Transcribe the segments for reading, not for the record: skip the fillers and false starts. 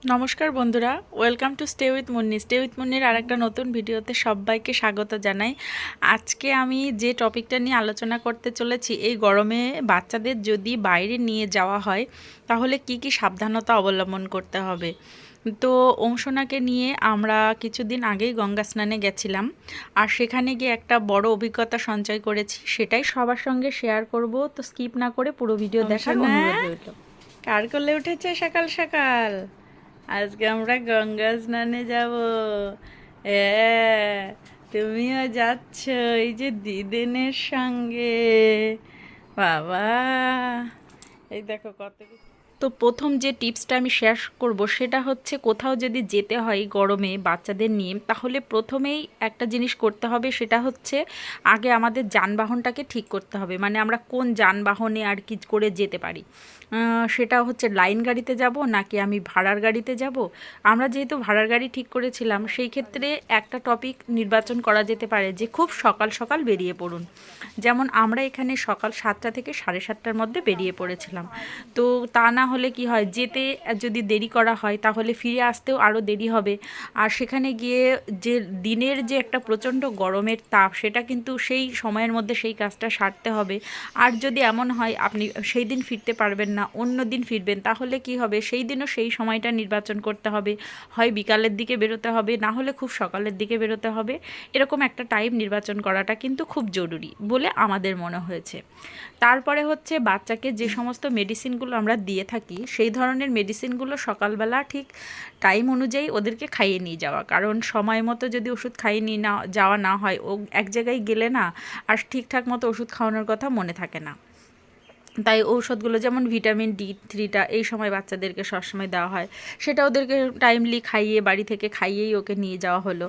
নমস্কার বন্ধুরা, welcome to stay with Munni. Stay with মুন্নির আর একটা নতুন ভিডিওতে সবাইকে স্বাগত জানাই। আজকে আমি যে টপিকটা নিয়ে আলোচনা করতে চলেছি, এই গরমে বাচ্চাদের যদি বাইরে নিয়ে যাওয়া হয় তাহলে কি কি সাবধানতা অবলম্বন করতে হবে। তো অংশনাকে নিয়ে আমরা কিছুদিন আগেই গঙ্গা স্নানে গেছিলাম, আর সেখানে গিয়ে একটা বড় অভিজ্ঞতা সঞ্চয় করেছি, সেটাই সবার সঙ্গে শেয়ার করব। তো স্কিপ না করে পুরো ভিডিও দেখার অনুরোধ রইল। কার কোলে উঠেছে সকাল সকাল? আজকে আমরা গঙ্গা স্নানে যাব। হ্যাঁ, তুমিও যাচ্ছ এই যে দিদিনের সঙ্গে। বাবা, এই দেখো কত কিছু। তো প্রথম যে টিপসটা আমি শেয়ার করব সেটা হচ্ছে, কোথাও যদি যেতে হয় গরমে বাচ্চাদের নিয়ে, তাহলে প্রথমেই একটা জিনিস করতে হবে, সেটা হচ্ছে আগে আমাদের যানবাহনটাকে ঠিক করতে হবে। মানে আমরা কোন যানবাহনে আর কি করে যেতে পারি। সেটা হচ্ছে লাইন গাড়িতে যাব নাকি আমি ভাড়ার গাড়িতে যাব। আমরা যেহেতু ভাড়ার গাড়ি ঠিক করেছিলাম, সেই ক্ষেত্রে একটা টপিক নির্বাচন করা যেতে পারে যে খুব সকাল সকাল বেরিয়ে পড়ুন। যেমন আমরা এখানে সকাল 7টা থেকে 7:30টার মধ্যে বেরিয়ে পড়েছিলাম। তো তা না হলে কি হয়, যেতে যদি দেরি করা হয় তাহলে ফিরে আসতেও আরও দেরি হবে। আর সেখানে গিয়ে যে দিনের যে একটা প্রচণ্ড গরমের তাপ, সেটা কিন্তু সেই সময়ের মধ্যে সেই কাজটা সারতে হবে। আর যদি এমন হয় আপনি সেই দিন ফিরতে পারবেন না, অন্য দিন ফিরবেন, তাহলে কি হবে, সেই দিনও সেই সময়টা নির্বাচন করতে হবে। হয় বিকালের দিকে বেরোতে হবে, না হলে খুব সকালের দিকে বেরোতে হবে। এরকম একটা টাইম নির্বাচন করাটা কিন্তু খুব জরুরি বলে আমাদের মনে হয়েছে। তারপরে হচ্ছে বাচ্চাকে যে সমস্ত মেডিসিনগুলো আমরা দিয়ে থাকি, সেই ধরনের মেডিসিনগুলো সকালবেলা ঠিক টাইম অনুযায়ী ওদেরকে খাইয়ে নিয়ে যাওয়া। কারণ সময় মতো যদি ওষুধ খাইয়ে নিয়ে না যাওয়া না হয়, ও এক জায়গায় গেলে না আর ঠিকঠাক মতো ওষুধ খাওয়ানোর কথা মনে থাকে না। তাই ঔষধগুলো যেমন ভিটামিন D3টা এই সময় বাচ্চাদেরকে সবসময় দেওয়া হয়, সেটা ওদেরকে টাইমলি খাইয়ে বাড়ি থেকে খাইয়েই ওকে নিয়ে যাওয়া হলো।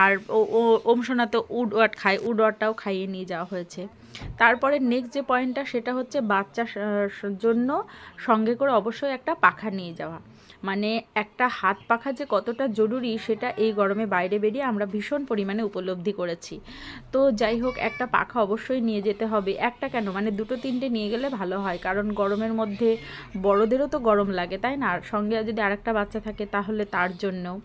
আর ও ও ওমসোনা তো উডওয়ার্ড খায়, উডওয়ার্ডটাও খাইয়ে নিয়ে যাওয়া হয়েছে। তারপরে নেক্সট যে পয়েন্টটা, সেটা হচ্ছে বাচ্চার জন্য সঙ্গে করে অবশ্যই একটা পাখা নিয়ে যাওয়া। মানে একটা হাত পাখা যে কতটা জরুরি, সেটা এই গরমে বাইরে বেরিয়ে আমরা ভীষণ পরিমাণে উপলব্ধি করেছি। তো যাই হোক, একটা পাখা অবশ্যই নিয়ে যেতে হবে। একটা কেন, মানে দুটো তিনটে নিয়ে গেলে ভালো হয়, কারণ গরমের মধ্যে বড়দেরও তো গরম লাগে, তাই না? আর সঙ্গে যদি আরেকটা বাচ্চা থাকে তাহলে তার জন্যও।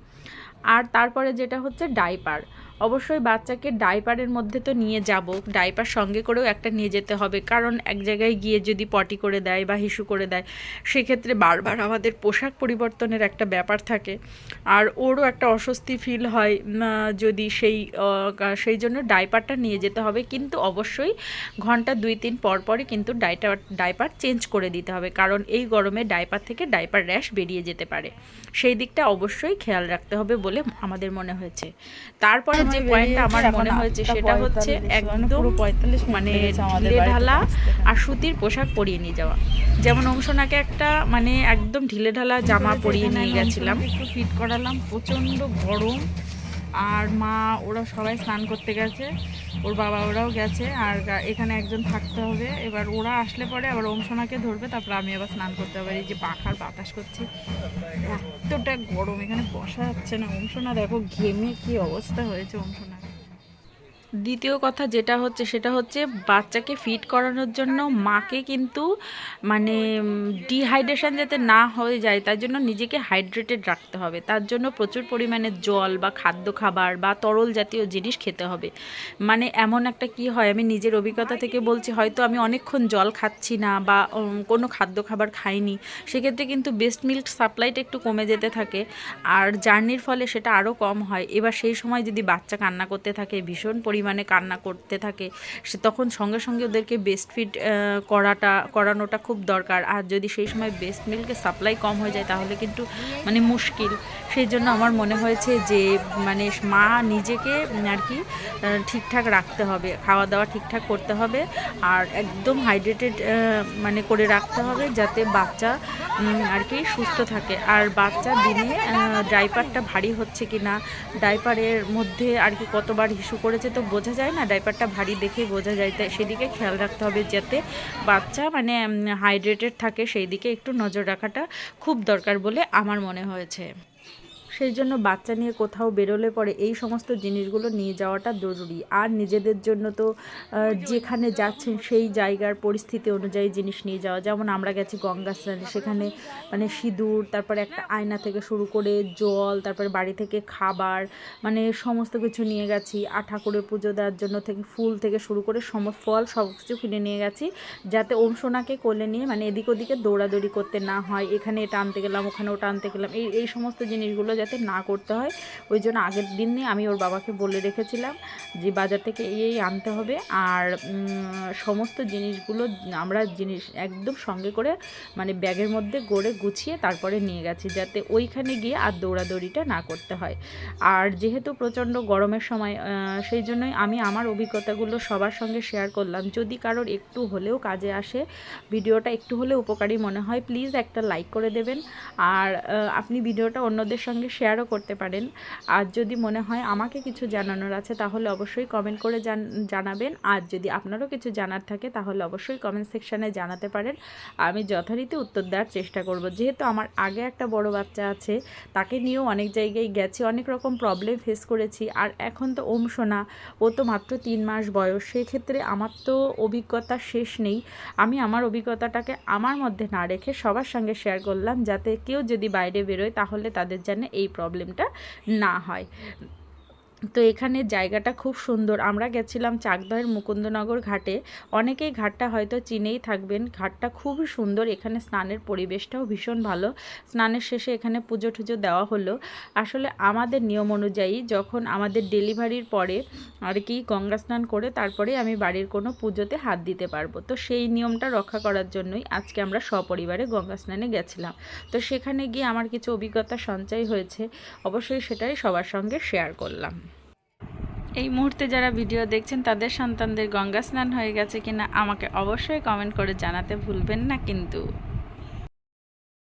আর তারপরে যেটা হচ্ছে ডাইপার, অবশ্যই বাচ্চাকে ডাইপারের মধ্যে তো নিয়ে যাব, ডাইপার সঙ্গে করেও একটা নিয়ে যেতে হবে। কারণ এক জায়গায় গিয়ে যদি পটি করে দেয় বা হিসু করে দেয়, সেক্ষেত্রে বারবার আমাদের পোশাক পরিবর্তনের একটা ব্যাপার থাকে, আর ওরও একটা অস্বস্তি ফিল হয় যদি সেই জন্য ডাইপারটা নিয়ে যেতে হবে। কিন্তু অবশ্যই ঘন্টা 2-3 পর পরই কিন্তু ডাইপার চেঞ্জ করে দিতে হবে, কারণ এই গরমে ডাইপার থেকে ডাইপার র্যাশ বেরিয়ে যেতে পারে। সেই দিকটা অবশ্যই খেয়াল রাখতে হবে বলে আমাদের মনে হয়েছে। তারপরে যে পয়েন্টটা আমার মনে হয়েছে, সেটা হচ্ছে একদম মানে ঢিলে ঢালা আর সুতির পোশাক পরিয়ে নিয়ে যাওয়া। যেমন অংশনাকে একটা মানে একদম ঢিলে ঢালা জামা পরিয়ে নিয়ে গেছিলাম, একটু ফিট করালাম, প্রচণ্ড গরম। আর মা ওরা সবাই স্নান করতে গেছে, ওর বাবা ওরাও গেছে, আর এখানে একজন থাকতে হবে। এবার ওরা আসলে পরে আবার অংশনাকে ধরবে, তারপর আমি আবার স্নান করতে হবে। এই যে পাখার বাতাস করছি, এতটা গরম, এখানে বসা যাচ্ছে না। অংশনা দেখো ঘেমে কি অবস্থা হয়েছে অংশনা। দ্বিতীয় কথা যেটা হচ্ছে, সেটা হচ্ছে বাচ্চাকে ফিড করানোর জন্য মাকে কিন্তু মানে ডিহাইড্রেশন যাতে না হয়ে যায়, তার জন্য নিজেকে হাইড্রেটেড রাখতে হবে। তার জন্য প্রচুর পরিমাণে জল বা খাদ্য খাবার বা তরল জাতীয় জিনিস খেতে হবে। মানে এমন একটা কি হয়, আমি নিজের অভিজ্ঞতা থেকে বলছি, হয়তো আমি অনেকক্ষণ জল খাচ্ছি না বা কোনো খাদ্য খাবার খাইনি, সেক্ষেত্রে কিন্তু ব্রেস্ট মিল্ক সাপ্লাইটা একটু কমে যেতে থাকে, আর জার্নির ফলে সেটা আরও কম হয়। এবার সেই সময় যদি বাচ্চা কান্না করতে থাকে, ভীষণ পরিমাণে কান্না করতে থাকে, সে তখন সঙ্গে সঙ্গে ওদেরকে ব্রেস্ট ফিড করানোটা খুব দরকার। আর যদি সেই সময় ব্রেস্ট মিল্কের সাপ্লাই কম হয়ে যায় তাহলে কিন্তু মানে মুশকিল। সেই জন্য আমার মনে হয়েছে যে মানে মা নিজেকে আর কি ঠিকঠাক রাখতে হবে, খাওয়া দাওয়া ঠিকঠাক করতে হবে, আর একদম হাইড্রেটেড মানে করে রাখতে হবে, যাতে বাচ্চা আর কি সুস্থ থাকে। আর বাচ্চা দিনে ডাইপারটা ভারী হচ্ছে কি না, ডাইপারের মধ্যে আর কি কতবার হিসু করেছে তো বোঝা যায় না, ডাইপারটা ভারী দেখেই বোঝা যায়। তাই সেদিকে খেয়াল রাখতে হবে যাতে বাচ্চা মানে হাইড্রেটেড থাকে, সেই দিকে একটু নজর রাখাটা খুব দরকার বলে আমার মনে হয়েছে। সেই জন্য বাচ্চা নিয়ে কোথাও বেরোলে পরে এই সমস্ত জিনিসগুলো নিয়ে যাওয়াটা জরুরি। আর নিজেদের জন্য তো যেখানে যাচ্ছেন সেই জায়গার পরিস্থিতি অনুযায়ী জিনিস নিয়ে যাওয়া। যেমন আমরা গেছি গঙ্গা স্নানে, সেখানে মানে সিঁদুর, তারপরে একটা আয়না থেকে শুরু করে জল, তারপরে বাড়ি থেকে খাবার, মানে সমস্ত কিছু নিয়ে গেছি। আর ঠাকুরের পুজো দেওয়ার জন্য থেকে ফুল থেকে শুরু করে ফল সব কিছু কিনে নিয়ে গেছি, যাতে ওম সোনাকে কোলে নিয়ে মানে এদিক ওদিকে দৌড়াদৌড়ি করতে না হয়, এখানে এটা আনতে গেলাম ওখানে ওটা আনতে গেলাম, এই সমস্ত জিনিসগুলো যাতে না করতে হয়। ওই জন্য আগের দিনই আমি ওর বাবাকে বলে রেখেছিলাম যে বাজার থেকে এই আনতে হবে। আর সমস্ত জিনিসগুলো আমরা একদম সঙ্গে করে মানে ব্যাগের মধ্যে গড়ে গুছিয়ে তারপরে নিয়ে গেছি, যাতে ওইখানে গিয়ে আর দৌড়াদৌড়িটা না করতে হয়। আর যেহেতু প্রচণ্ড গরমের সময়, সেই জন্যই আমি আমার অভিজ্ঞতাগুলো সবার সঙ্গে শেয়ার করলাম। যদি কারোর একটু হলেও কাজে আসে, ভিডিওটা একটু হলেও উপকারী মনে হয়, প্লিজ একটা লাইক করে দেবেন। আর আপনি ভিডিওটা অন্যদের সঙ্গে শেয়ারও করতে পারেন। আর যদি মনে হয় আমাকে কিছু জানানোর আছে তাহলে অবশ্যই কমেন্ট করে জানাবেন। আর যদি আপনারও কিছু জানার থাকে তাহলে অবশ্যই কমেন্ট সেকশানে জানাতে পারেন, আমি যথারীতি উত্তর দেওয়ার চেষ্টা করব। যেহেতু আমার আগে একটা বড় বাচ্চা আছে, তাকে নিয়েও অনেক জায়গায় গেছি, অনেক রকম প্রবলেম ফেস করেছি। আর এখন তো ওম সোনা, ও তো মাত্র 3 মাস বয়স, সেক্ষেত্রে আমার তো অভিজ্ঞতা শেষ নেই। আমি আমার অভিজ্ঞতাটাকে আমার মধ্যে না রেখে সবার সঙ্গে শেয়ার করলাম, যাতে কেউ যদি বাইরে বেরোয় তাহলে তাদের জন্য এই প্রবলেমটা না হয়। তো এখানে জায়গাটা খুব সুন্দর। আমরা গেছিলাম চাকদহের মুকুন্দনগর ঘাটে, অনেকেই ঘাটটা হয়তো চিনেই থাকবেন। ঘাটটা খুবই সুন্দর, এখানে স্নানের পরিবেশটাও ভীষণ ভালো। স্নানের শেষে এখানে পুজো টুজো দেওয়া হলো। আসলে আমাদের নিয়ম অনুযায়ী যখন আমাদের ডেলিভারির পরে আর কি গঙ্গা স্নান করে তারপরে আমি বাড়ির কোনো পুজোতে হাত দিতে পারবো। তো সেই নিয়মটা রক্ষা করার জন্যই আজকে আমরা সপরিবারে গঙ্গা স্নানে গেছিলাম। তো সেখানে গিয়ে আমার কিছু অভিজ্ঞতা সঞ্চয় হয়েছে, অবশ্যই সেটাই সবার সঙ্গে শেয়ার করলাম। এই মুহূর্তে যারা ভিডিও দেখছেন তাদের সন্তানদের গঙ্গা স্নান হয়ে গেছে কিনা আমাকে অবশ্যই কমেন্ট করে জানাতে ভুলবেন না কিন্তু।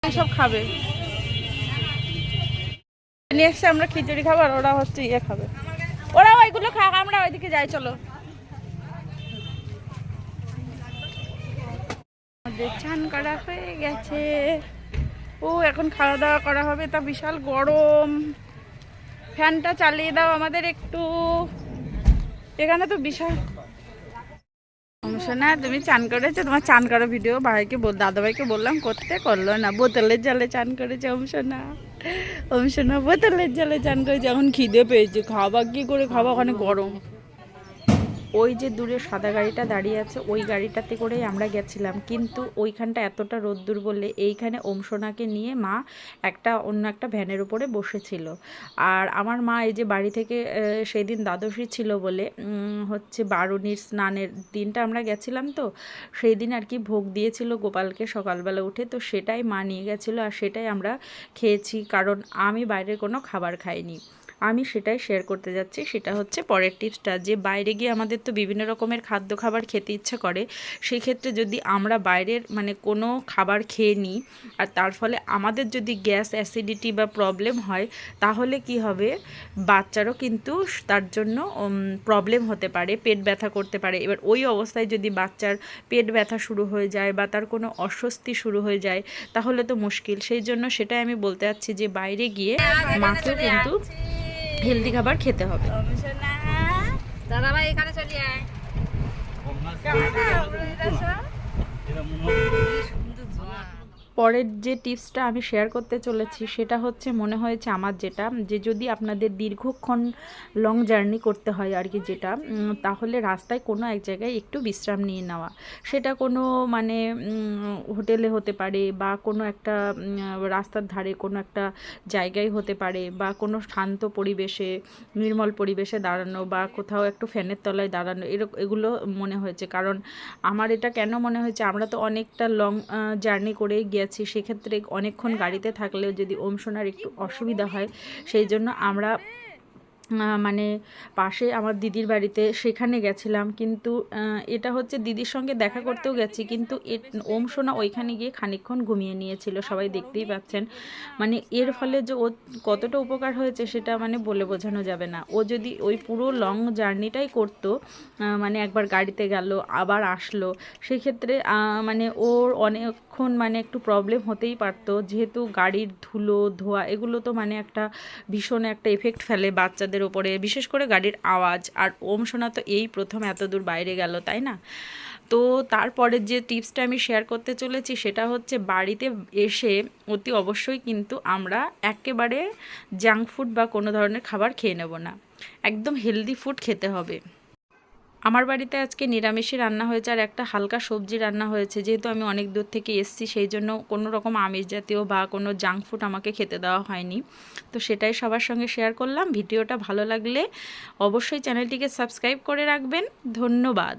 সব খাবে নিয়ে এসে আমরা খিচুড়ি খাবো, আর ওরা হচ্ছে ইয়ে খাবে, ওরা ওইগুলো খাক, আমরা ওইদিকে যাই। চলো, আমাদের চান করা হয়ে গেছে। ও এখন খাওয়া দাওয়া করা হবে, তা বিশাল গরম। ফ্যানটা চালিয়ে দাও আমাদের একটু, এখানে তো বিশাল সমস্যা। না তুমি চান করেছো, তোমার চান করা ভিডিও ভাইকে দাদাভাইকে বললাম করতে, করলো না। বোতলের জলে চান করেছে অংশনা বোতলের জলে চান করেছে। এখন খিদে পেয়েছে, খাওয়া কি করে খাওয়া, ওখানে গরম। ওই যে দূরে সাদা গাড়িটা দাঁড়িয়ে আছে, ওই গাড়িটাতে করেই আমরা গেছিলাম, কিন্তু ওইখানটা এতটা রোদ্দুর বলে এইখানে ওম সোনাকে নিয়ে মা অন্য একটা ভ্যানের উপরে বসেছিল। আর আমার মা এই যে বাড়ি থেকে সেই দিন দ্বাদশী ছিল বলে হচ্ছে বারুণীর স্নানের দিনটা আমরা গেছিলাম, তো সেই দিন আর কি ভোগ দিয়েছিল গোপালকে সকালবেলা উঠে, তো সেটাই মা নিয়ে গেছিলো আর সেটাই আমরা খেয়েছি, কারণ আমি বাইরের কোনো খাবার খাইনি। আমি সেটাই শেয়ার করতে যাচ্ছি। সেটা হচ্ছে পরের টিপসটা, যে বাইরে গিয়ে আমাদের তো বিভিন্ন রকমের খাবার খেতে ইচ্ছা করে, সেই ক্ষেত্রে যদি আমরা বাইরের মানে কোনো খাবার খেয়ে নিই আর তার ফলে আমাদের যদি গ্যাস অ্যাসিডিটি বা প্রবলেম হয়, তাহলে কি হবে, বাচ্চারও কিন্তু তার জন্য প্রবলেম হতে পারে, পেট ব্যথা করতে পারে। এবার ওই অবস্থায় যদি বাচ্চার পেট ব্যথা শুরু হয়ে যায় বা তার কোনো অস্বস্তি শুরু হয়ে যায়, তাহলে তো মুশকিল। সেই জন্য সেটাই আমি বলতে চাচ্ছি যে বাইরে গিয়ে মাকেও কিন্তু হেলদি খাবার খেতে হবে। পরের যে টিপসটা আমি শেয়ার করতে চলেছি সেটা হচ্ছে, মনে হয়েছে আমার যেটা, যে যদি আপনাদের দীর্ঘক্ষণ লং জার্নি করতে হয় আর কি, যেটা তাহলে রাস্তায় কোনো এক জায়গায় একটু বিশ্রাম নিয়ে নেওয়া। সেটা কোনো মানে হোটেলে হতে পারে, বা কোনো একটা রাস্তার ধারে কোনো একটা জায়গায় হতে পারে, বা কোনো শান্ত পরিবেশে নির্মল পরিবেশে দাঁড়ানো, বা কোথাও একটু ফ্যানের তলায় দাঁড়ানো, এগুলো মনে হয়েছে। কারণ আমার এটা কেন মনে হয়েছে, আমরা তো অনেকটা লং জার্নি করেই গিয়েছি, সেক্ষেত্রে অনেকক্ষণ গাড়িতে থাকলেও যদি ওম সোনার একটু অসুবিধা হয়, সেই জন্য আমরা মানে পাশে আমার দিদির বাড়িতে সেখানে গেছিলাম। কিন্তু এটা হচ্ছে দিদির সঙ্গে দেখা করতেও গেছি, কিন্তু ওম সোনা ওইখানে গিয়ে খানিকক্ষণ ঘুমিয়ে নিয়েছিল, সবাই দেখতেই পাচ্ছেন। মানে এর ফলে যে ও কতটা উপকার হয়েছে সেটা মানে বলে বোঝানো যাবে না। ও যদি ওই পুরো লং জার্নিটাই করতো, মানে একবার গাড়িতে গেল আবার আসলো, সেক্ষেত্রে মানে ওর কিছুক্ষণ মানে একটু প্রবলেম হতেই পারতো, যেহেতু গাড়ির ধুলো ধোয়া এগুলো তো মানে একটা ভীষণ একটা এফেক্ট ফেলে বাচ্চাদের ওপরে, বিশেষ করে গাড়ির আওয়াজ। আর ওম সোনা তো এই প্রথম এত দূর বাইরে গেল, তাই না? তো তারপরের যে টিপসটা আমি শেয়ার করতে চলেছি সেটা হচ্ছে বাড়িতে এসে অতি অবশ্যই কিন্তু আমরা একেবারে জাঙ্ক ফুড বা কোনো ধরনের খাবার খেয়ে নেব না, একদম হেলদি ফুড খেতে হবে। আমার বাড়িতে আজকে নিরামিষই রান্না হয়েছে আর একটা হালকা সবজি রান্না হয়েছে, যেহেতু আমি অনেক দূর থেকে এসেছি সেই জন্য কোনো রকম আমিষ জাতীয় বা কোনো জাঙ্ক ফুড আমাকে খেতে দেওয়া হয়নি। তো সেটাই সবার সঙ্গে শেয়ার করলাম। ভিডিওটা ভালো লাগলে অবশ্যই চ্যানেলটিকে সাবস্ক্রাইব করে রাখবেন। ধন্যবাদ।